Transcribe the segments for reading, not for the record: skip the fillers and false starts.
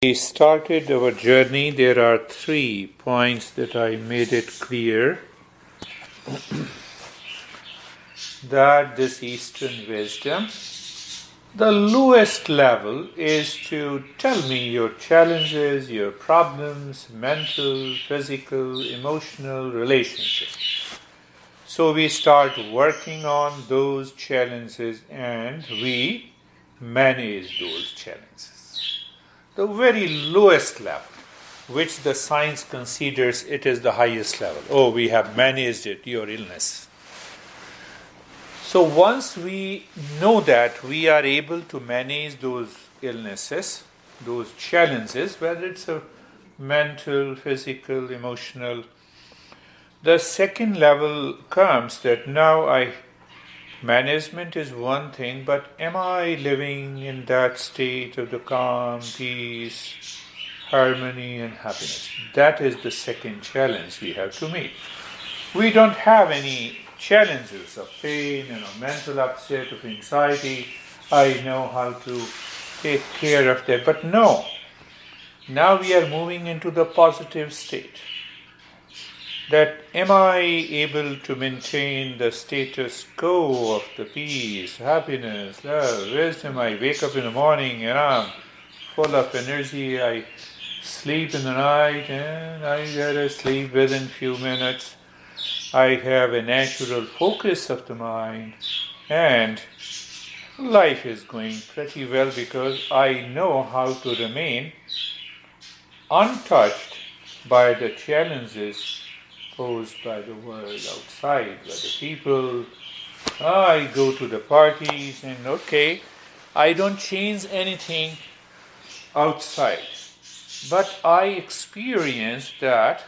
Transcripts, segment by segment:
We started our journey. There are 3 points that I made it clear that this Eastern wisdom, the lowest level is to tell me your challenges, your problems, mental, physical, emotional, relationships. So we start working on those challenges and we manage those challenges. The very lowest level, which the science considers it is the highest level. Oh, we have managed it, your illness. So once we know that we are able to manage those illnesses, those challenges, whether it's a mental, physical, emotional, the second level comes that now management is one thing, but am I living in that state of the calm, peace, harmony and happiness? That is the second challenge we have to meet. We don't have any challenges of pain, mental upset, of anxiety. I know how to take care of that. But no, now we are moving into the positive state. That am I able to maintain the status quo of the peace, happiness, love, wisdom? I wake up in the morning and I'm full of energy. I sleep in the night and I get to sleep within few minutes. I have a natural focus of the mind and life is going pretty well because I know how to remain untouched by the challenges posed by the world outside, by the people. I go to the parties and I don't change anything outside. But I experience that,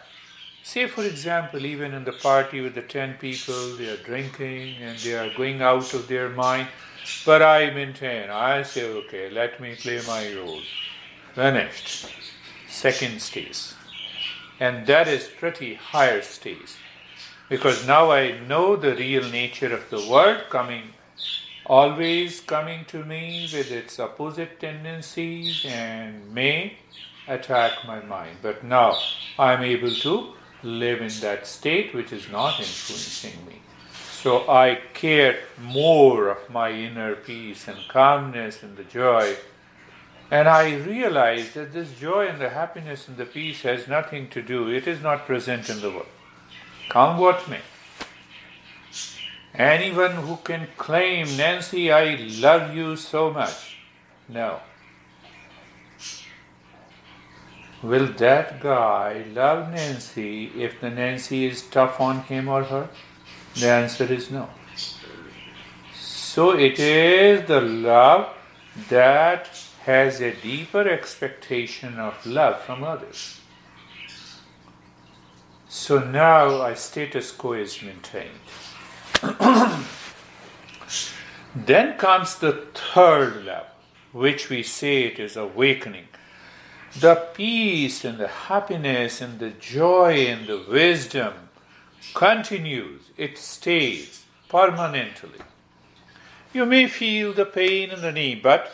say for example, even in the party with the 10 people, they are drinking and they are going out of their mind. But I maintain, I say, let me play my role. Finished. Second stage. And that is pretty higher stage. Because now I know the real nature of the world always coming to me with its opposite tendencies and may attack my mind. But now I am able to live in that state which is not influencing me. So I care more of my inner peace and calmness and the joy. And I realize that this joy and the happiness and the peace has nothing to do. It is not present in the world. Come what may. Anyone who can claim, Nancy, I love you so much. No. Will that guy love Nancy if the Nancy is tough on him or her? The answer is no. So it is the love that has a deeper expectation of love from others. So now our status quo is maintained. Then comes the third level, which we say it is awakening. The peace and the happiness and the joy and the wisdom continues. It stays permanently. You may feel the pain in the knee, but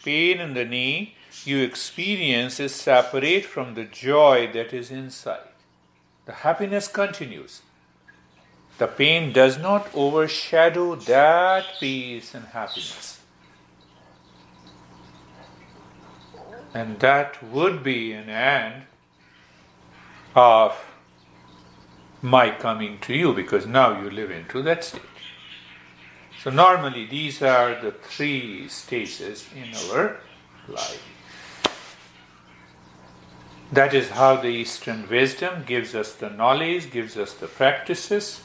pain in the knee you experience is separate from the joy that is inside. The happiness continues. The pain does not overshadow that peace and happiness. And that would be an end of my coming to you, because now you live into that state. So normally these are the 3 stages in our life. That is how the Eastern wisdom gives us the knowledge, gives us the practices.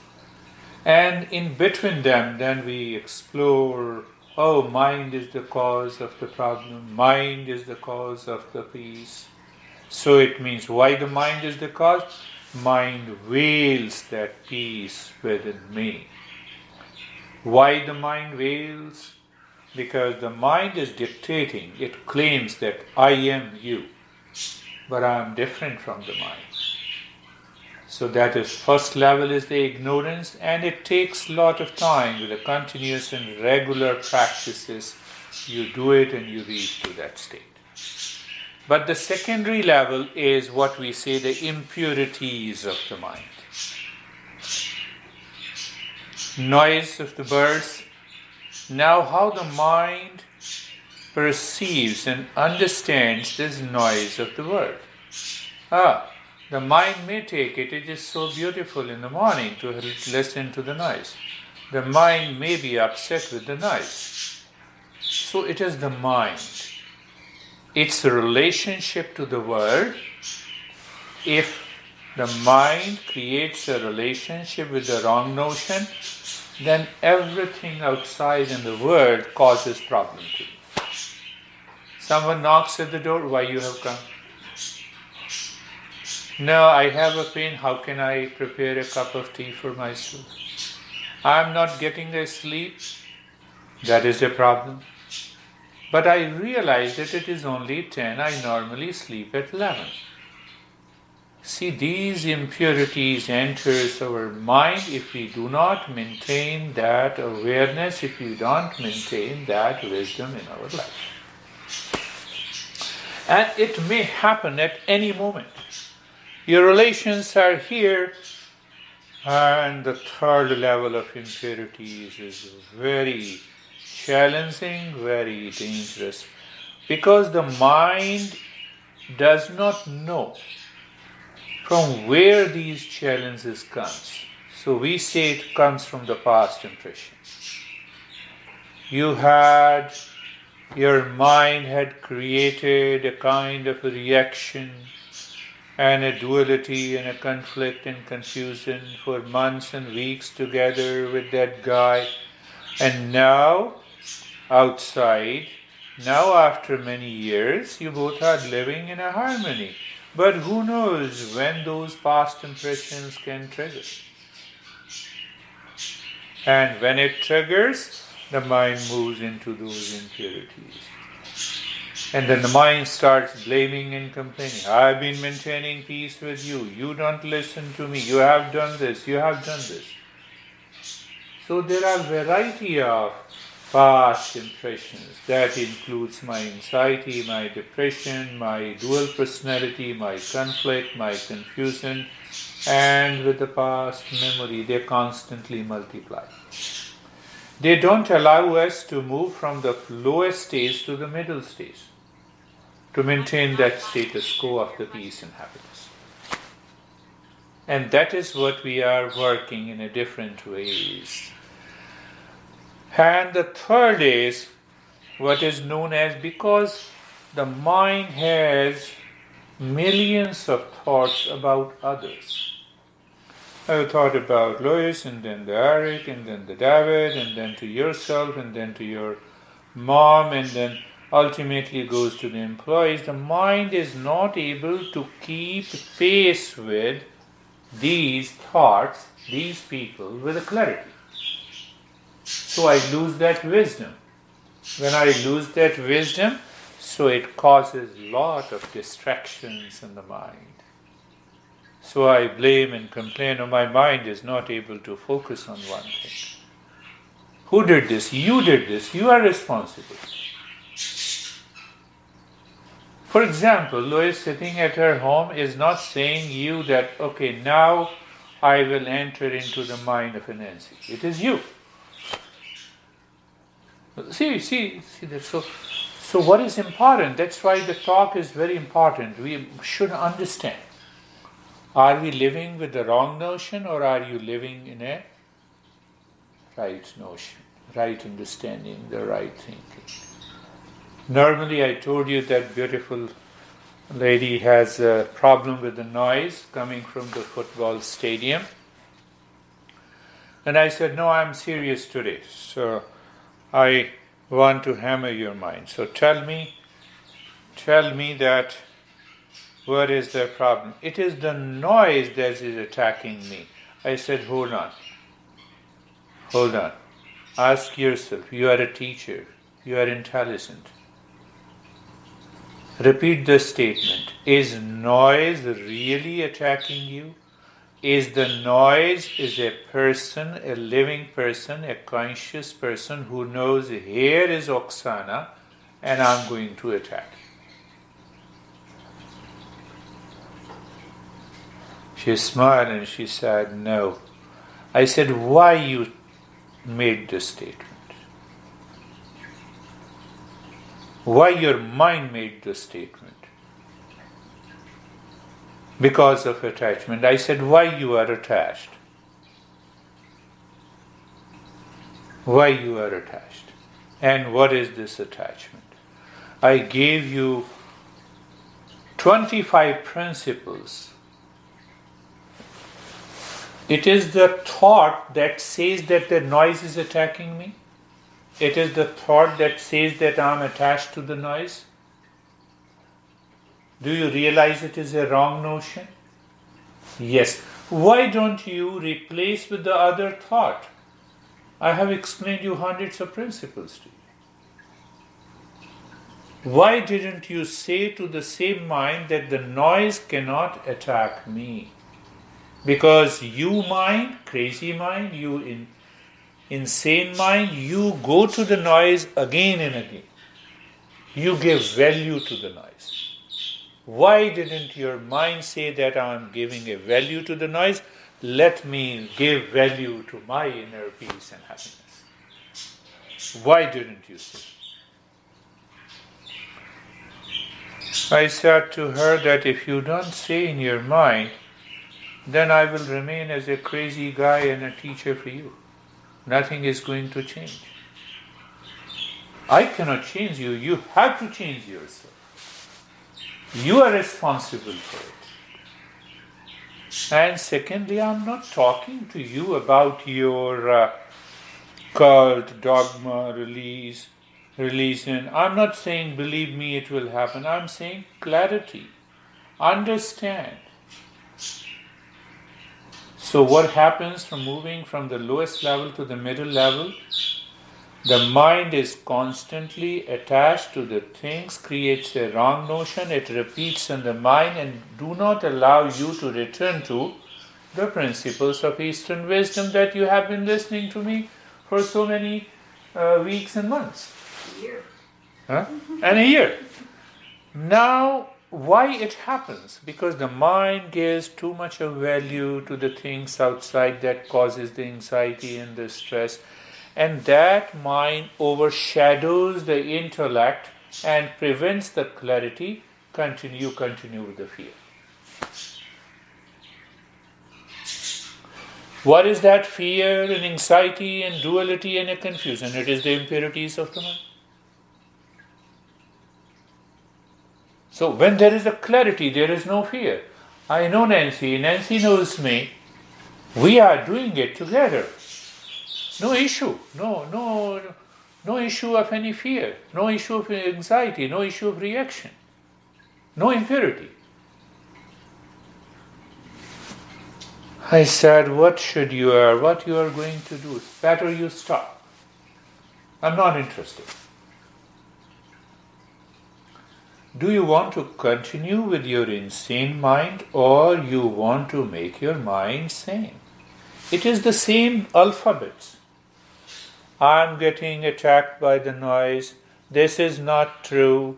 And in between them, then we explore, mind is the cause of the problem, mind is the cause of the peace. So it means why the mind is the cause? Mind wails that peace within me. Why the mind wails? Because the mind is dictating. It claims that I am you, but I am different from the mind. So that is first level is the ignorance, and it takes a lot of time with the continuous and regular practices. You do it and you reach to that state. But the secondary level is what we say the impurities of the mind. Noise of the birds. Now how the mind perceives and understands this noise of the world. The mind may take it is so beautiful in the morning to listen to the noise. The mind may be upset with the noise. So it is the mind. Its relationship to the world. If the mind creates a relationship with the wrong notion, then everything outside in the world causes problem to you. Someone knocks at the door, why you have come? No, I have a pain, how can I prepare a cup of tea for myself? I'm not getting a sleep, that is a problem. But I realize that it is only 10, I normally sleep at 11. See, these impurities enters our mind if we do not maintain that awareness, if we don't maintain that wisdom in our life. And it may happen at any moment. Your relations are here, and the third level of impurities is very challenging, very dangerous, because the mind does not know from where these challenges comes. So we say it comes from the past impression. Your mind had created a kind of a reaction and a duality and a conflict and confusion for months and weeks together with that guy. And now, outside, now after many years, you both are living in a harmony. But who knows when those past impressions can trigger. And when it triggers, the mind moves into those impurities. And then the mind starts blaming and complaining. I've been maintaining peace with you. You don't listen to me. You have done this. You have done this. So there are a variety of past impressions. That includes my anxiety, my depression, my dual personality, my conflict, my confusion, and with the past memory, they constantly multiply. They don't allow us to move from the lowest stage to the middle stage, to maintain that status quo of the peace and happiness. And that is what we are working in a different ways. And the third is what is known as, because the mind has millions of thoughts about others. I've thought about Lois, and then the Eric, and then the David, and then to yourself, and then to your mom, and then ultimately goes to the employees. The mind is not able to keep pace with these thoughts, these people, with clarity. So I lose that wisdom. When I lose that wisdom, so it causes a lot of distractions in the mind. So I blame and complain, my mind is not able to focus on one thing. Who did this? You did this. You are responsible. For example, Lois sitting at her home is not saying you that, okay, now I will enter into the mind of Nancy. It is you. See that. So what is important? That's why the talk is very important. We should understand. Are we living with the wrong notion, or are you living in a right notion, right understanding, the right thinking? Normally, I told you that beautiful lady has a problem with the noise coming from the football stadium. And I said, no, I'm serious today. So I want to hammer your mind. So tell me that what is the problem? It is the noise that is attacking me. I said, hold on. Ask yourself, you are a teacher, you are intelligent. Repeat the statement. Is noise really attacking you? Is the noise a person, a living person, a conscious person who knows here is Oksana and I'm going to attack? She smiled and she said, no. I said, why you made this statement? Why your mind made this statement? Because of attachment. I said, why you are attached? Why you are attached? And what is this attachment? I gave you 25 principles. It is the thought that says that the noise is attacking me. It is the thought that says that I am attached to the noise. Do you realize it is a wrong notion? Yes. Why don't you replace with the other thought? I have explained you hundreds of principles to you. Why didn't you say to the same mind that the noise cannot attack me? Because you mind, crazy mind, you insane mind, you go to the noise again and again. You give value to the noise. Why didn't your mind say that I am giving a value to the noise? Let me give value to my inner peace and happiness. Why didn't you say? I said to her that if you don't say in your mind, then I will remain as a crazy guy and a teacher for you. Nothing is going to change. I cannot change you. You have to change yourself. You are responsible for it. And secondly, I'm not talking to you about your cult, dogma, religion. I'm not saying, believe me, it will happen. I'm saying clarity. Understand. So what happens from moving from the lowest level to the middle level? The mind is constantly attached to the things, creates a wrong notion, it repeats in the mind and do not allow you to return to the principles of Eastern wisdom that you have been listening to me for so many weeks and months. A year. Huh? And a year. Now, why it happens? Because the mind gives too much of value to the things outside that causes the anxiety and the stress. And that mind overshadows the intellect and prevents the clarity. Continue with the fear. What is that fear and anxiety and duality and a confusion? It is the impurities of the mind. So when there is a clarity, there is no fear. I know Nancy, Nancy knows me. We are doing it together. No issue, no issue of any fear, no issue of anxiety, no issue of reaction, no impurity. I said, what you are going to do? Better you stop. I'm not interested. Do you want to continue with your insane mind or you want to make your mind sane? It is the same alphabets. I'm getting attacked by the noise. This is not true.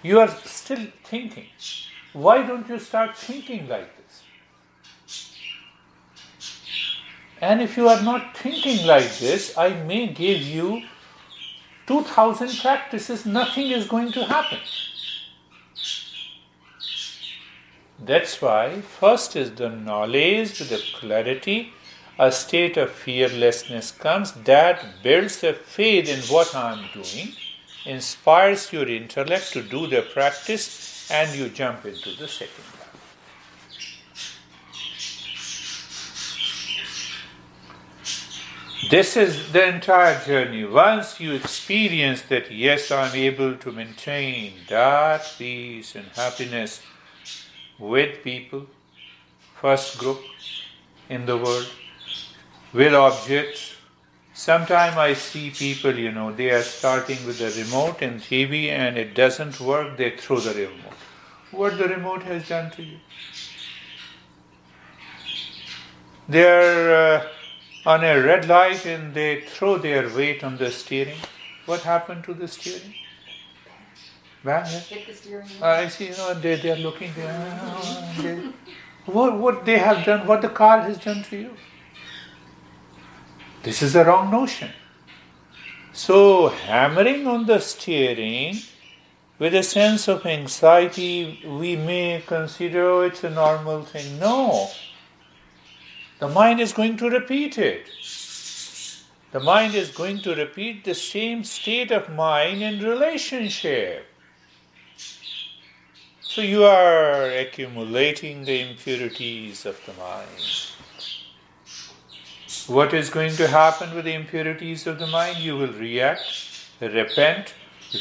You are still thinking. Why don't you start thinking like this? And if you are not thinking like this, I may give you 2,000 practices. Nothing is going to happen. That's why first is the knowledge with the clarity. A state of fearlessness comes that builds a faith in what I am doing, inspires your intellect to do the practice, and you jump into the second level. This is the entire journey. Once you experience that, yes, I am able to maintain that peace and happiness with people, first group in the world, with objects. Sometimes I see people, they are starting with the remote and TV and it doesn't work, they throw the remote. What the remote has done to you? They are on a red light and they throw their weight on the steering. What happened to the steering? Hit the steering wheel. I see, they are looking there. what they have done, what the car has done to you. This is the wrong notion. So, hammering on the steering with a sense of anxiety, we may consider, oh, it's a normal thing. No. The mind is going to repeat it. The mind is going to repeat the same state of mind in relationship. So you are accumulating the impurities of the mind. What is going to happen with the impurities of the mind? You will react, repent,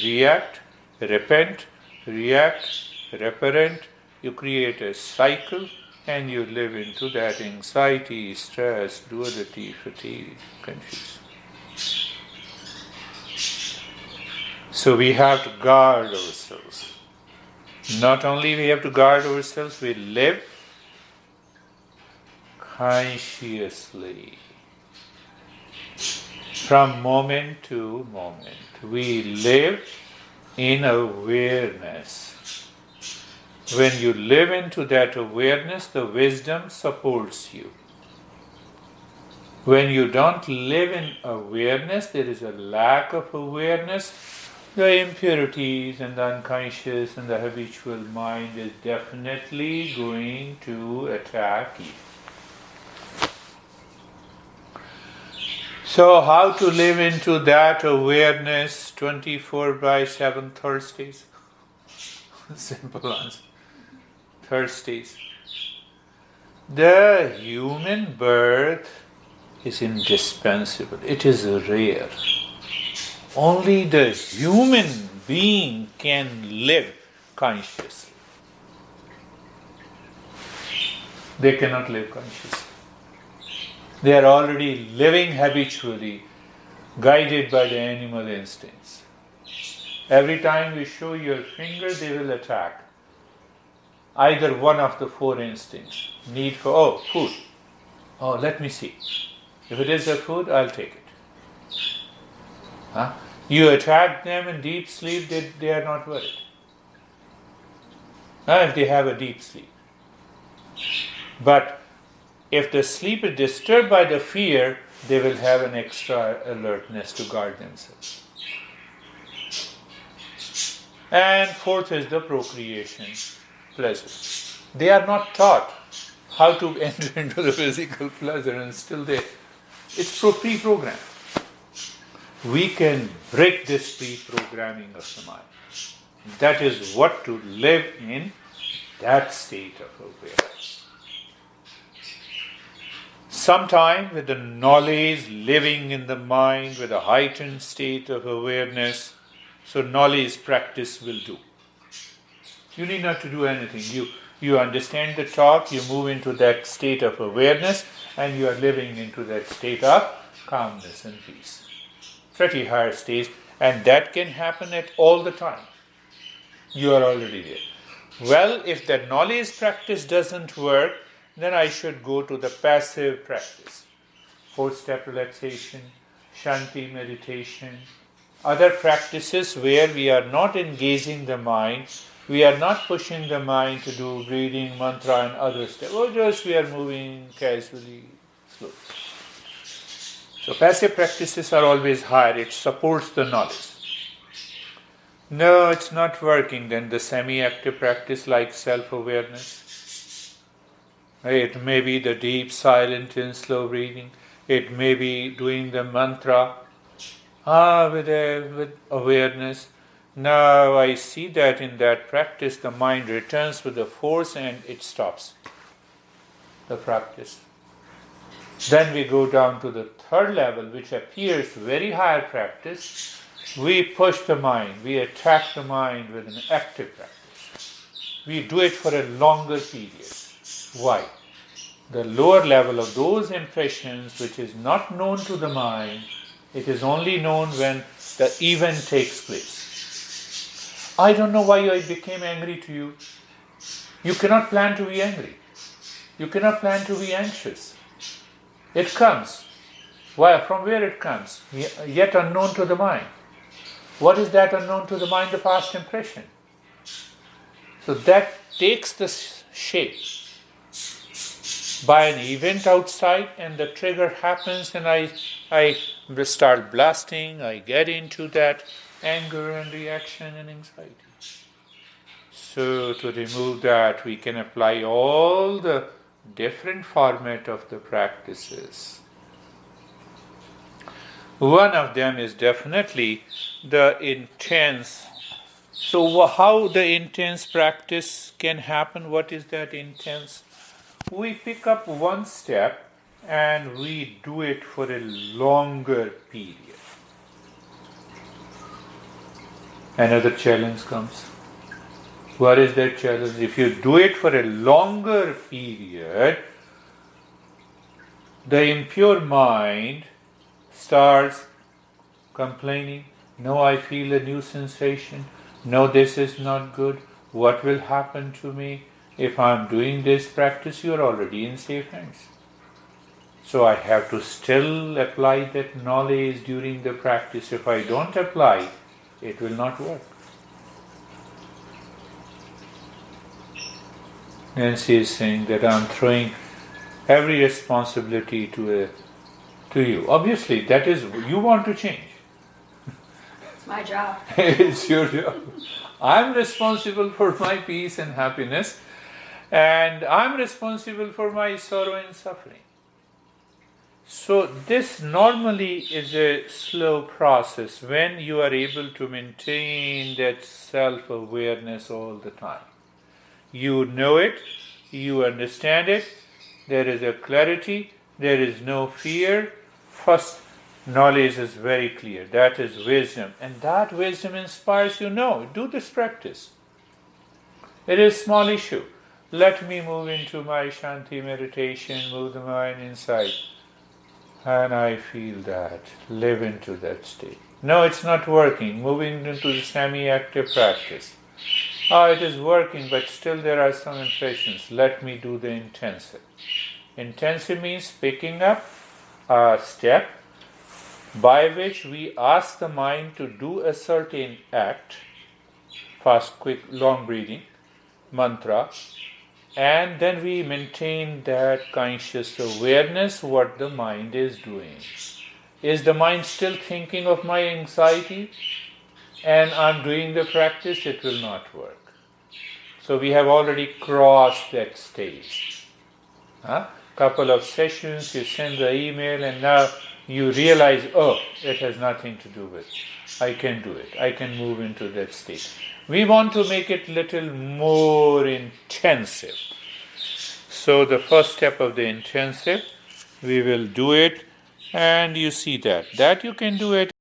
react, repent, react, reparent. You create a cycle and you live into that anxiety, stress, duality, fatigue, confusion. So we have to guard ourselves. Not only we have to guard ourselves, we live consciously. From moment to moment, we live in awareness. When you live into that awareness, the wisdom supports you. When you don't live in awareness, there is a lack of awareness. The impurities and the unconscious and the habitual mind is definitely going to attack you. So how to live into that awareness 24/7 Thursdays? Simple answer. Thursdays. The human birth is indispensable. It is rare. Only the human being can live consciously. They cannot live consciously. They are already living habitually, guided by the animal instincts. Every time you show your finger, they will attack. Either one of the four instincts. Need for, food. Oh, let me see. If it is a food, I'll take it. Huh? You attack them in deep sleep, they are not worried. If they have a deep sleep. But if the sleep is disturbed by the fear, they will have an extra alertness to guard themselves. And fourth is the procreation, pleasure. They are not taught how to enter into the physical pleasure, and still it's pre-programmed. We can break this pre-programming of the mind. That is what to live in that state of awareness. Sometime with the knowledge living in the mind with a heightened state of awareness, so knowledge practice will do. You need not to do anything. You understand the talk, you move into that state of awareness, and you are living into that state of calmness and peace. Pretty higher stage, and that can happen at all the time. You are already there. Well, if the knowledge practice doesn't work, then I should go to the passive practice. 4-step relaxation, Shanti meditation, other practices where we are not engaging the mind, we are not pushing the mind to do breathing, mantra and other steps. Just we are moving casually, slowly. So passive practices are always higher, it supports the knowledge. No, it's not working, then the semi-active practice like self-awareness. It may be the deep, silent and slow breathing. It may be doing the mantra with awareness. Now I see that in that practice the mind returns with the force and it stops the practice. Then we go down to the third level, which appears very higher practice. We push the mind, we attack the mind with an active practice. We do it for a longer period. Why? The lower level of those impressions which is not known to the mind, it is only known when the event takes place. I don't know why I became angry to you. You cannot plan to be angry. You cannot plan to be anxious. It comes. Why? From where it comes? Yet unknown to the mind. What is that unknown to the mind? The past impression. So that takes the shape. by an event outside, and the trigger happens, and I start blasting, I get into that anger and reaction and anxiety. So to remove that, we can apply all the different format of the practices. One of them is definitely the intense. So how the intense practice can happen? What is that intense? We pick up one step and we do it for a longer period. Another challenge comes. What is that challenge? If you do it for a longer period, the impure mind starts complaining. No, I feel a new sensation. No, this is not good. What will happen to me? If I am doing this practice, you are already in safe hands. So I have to still apply that knowledge during the practice. If I don't apply, it will not work. Nancy is saying that I'm throwing every responsibility to you. Obviously, that is, you want to change. It's my job. It's your job. I'm responsible for my peace and happiness, and I'm responsible for my sorrow and suffering. So this normally is a slow process when you are able to maintain that self-awareness all the time. You know it, you understand it, there is a clarity, there is no fear. First, knowledge is very clear. That is wisdom. And that wisdom inspires you. No, do this practice. It is a small issue. Let me move into my Shanti meditation, move the mind inside. And I feel that. Live into that state. No, it's not working. Moving into the semi-active practice. It is working, but still there are some impressions. Let me do the intensive. Intensive means picking up a step by which we ask the mind to do a certain act, fast, quick, long breathing, mantra, and then we maintain that conscious awareness what the mind is doing. Is the mind still thinking of my anxiety and I'm doing the practice? It will not work. So we have already crossed that stage. Couple of sessions, you send the email, and now you realize, it has nothing to do with it. I can do it. I can move into that state. We want to make it little more intensive. So the first step of the intensive, we will do it, and you see that you can do it